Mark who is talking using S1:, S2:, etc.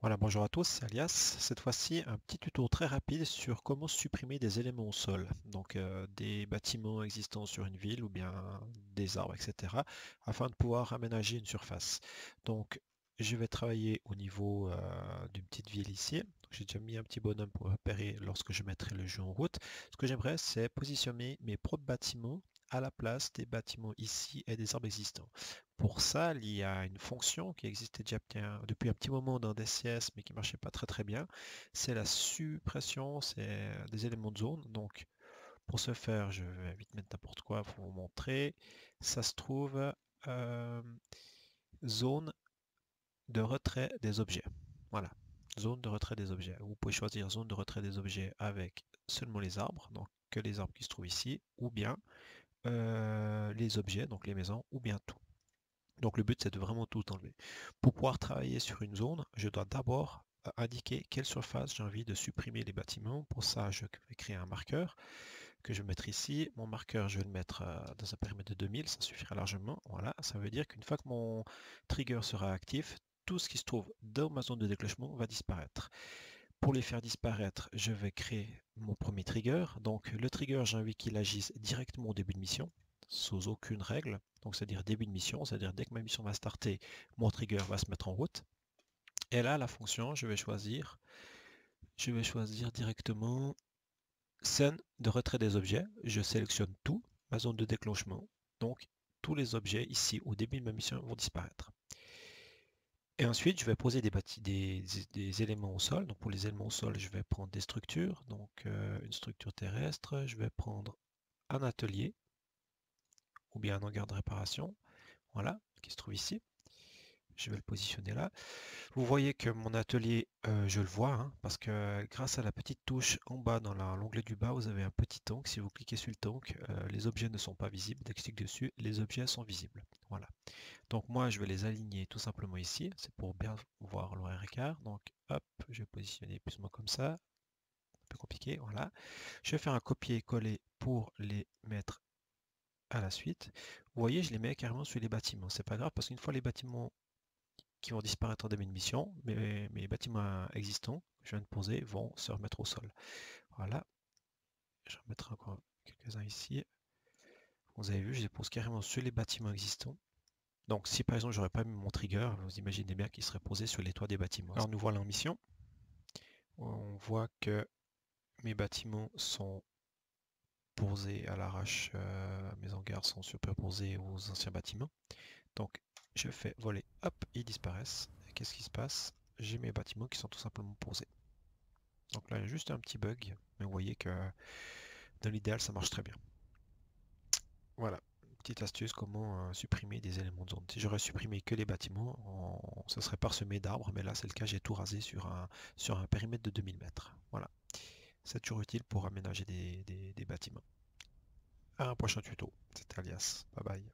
S1: Voilà, bonjour à tous, c'est Alias. Cette fois-ci, un petit tuto très rapide sur comment supprimer des éléments au sol, donc des bâtiments existants sur une ville ou bien des arbres, etc., afin de pouvoir aménager une surface. Donc, je vais travailler au niveau d'une petite ville ici. J'ai déjà mis un petit bonhomme pour repérer lorsque je mettrai le jeu en route. Ce que j'aimerais, c'est positionner mes propres bâtiments à la place des bâtiments ici et des arbres existants. Pour ça, il y a une fonction qui existait déjà depuis un petit moment dans DCS, mais qui marchait pas très bien. C'est la suppression, des éléments de zone. Donc, pour ce faire, je vais vite mettre n'importe quoi pour vous montrer. Ça se trouve euh, zone de retrait des objets. Voilà, zone de retrait des objets. Vous pouvez choisir zone de retrait des objets avec seulement les arbres, donc que les arbres qui se trouvent ici, ou bien les objets, donc les maisons, ou bien tout. Donc le but, c'est de vraiment tout enlever. Pour pouvoir travailler sur une zone, je dois d'abord indiquer quelle surface j'ai envie de supprimer les bâtiments. Pour ça, je vais créer un marqueur que je vais mettre ici. Mon marqueur, je vais le mettre dans un périmètre de 2000, ça suffira largement. Voilà, ça veut dire qu'une fois que mon trigger sera actif, tout ce qui se trouve dans ma zone de déclenchement va disparaître. Pour les faire disparaître, je vais créer mon premier trigger. Donc le trigger, j'ai envie qu'il agisse directement au début de mission, sous aucune règle. Donc c'est-à-dire début de mission, c'est-à-dire dès que ma mission va starter, mon trigger va se mettre en route. Et là, la fonction, je vais choisir directement scène de retrait des objets. Je sélectionne tout, ma zone de déclenchement. Donc tous les objets ici au début de ma mission vont disparaître. Et ensuite, je vais poser des éléments au sol. Donc pour les éléments au sol, je vais prendre des structures. Donc une structure terrestre, je vais prendre un atelier ou bien un hangar de réparation. Voilà, qui se trouve ici. Je vais le positionner là. Vous voyez que mon atelier, je le vois, hein, parce que grâce à la petite touche en bas dans l'onglet du bas, vous avez un petit tank. Si vous cliquez sur le tank, les objets ne sont pas visibles. Dès que je clique dessus, les objets sont visibles. Voilà. Donc moi, je vais les aligner tout simplement ici. C'est pour bien voir l'horaire écart. Donc hop, je vais positionner plus ou moins comme ça. Un peu compliqué, voilà. Je vais faire un copier-coller pour les mettre à la suite. Vous voyez, je les mets carrément sur les bâtiments. C'est pas grave parce qu'une fois les bâtiments qui vont disparaître en début de mission, mes bâtiments existants que je viens de poser vont se remettre au sol. Voilà. Je remettrai encore quelques-uns ici. Vous avez vu, je les pose carrément sur les bâtiments existants. Donc si par exemple j'aurais pas mis mon trigger, vous imaginez bien qu'il serait posé sur les toits des bâtiments. Alors nous voilà en mission. On voit que mes bâtiments sont posés à l'arrache, mes hangars sont superposés aux anciens bâtiments. Donc je fais voler, hop, ils disparaissent. Qu'est-ce qui se passe? J'ai mes bâtiments qui sont tout simplement posés. Donc là il y a juste un petit bug, mais vous voyez que dans l'idéal ça marche très bien. Voilà, petite astuce comment supprimer des éléments de zone. Si j'aurais supprimé que les bâtiments, ça serait parsemé d'arbres, mais là c'est le cas, j'ai tout rasé sur un périmètre de 2000 mètres. Voilà, c'est toujours utile pour aménager des bâtiments. À un prochain tuto, c'était Alias, bye bye.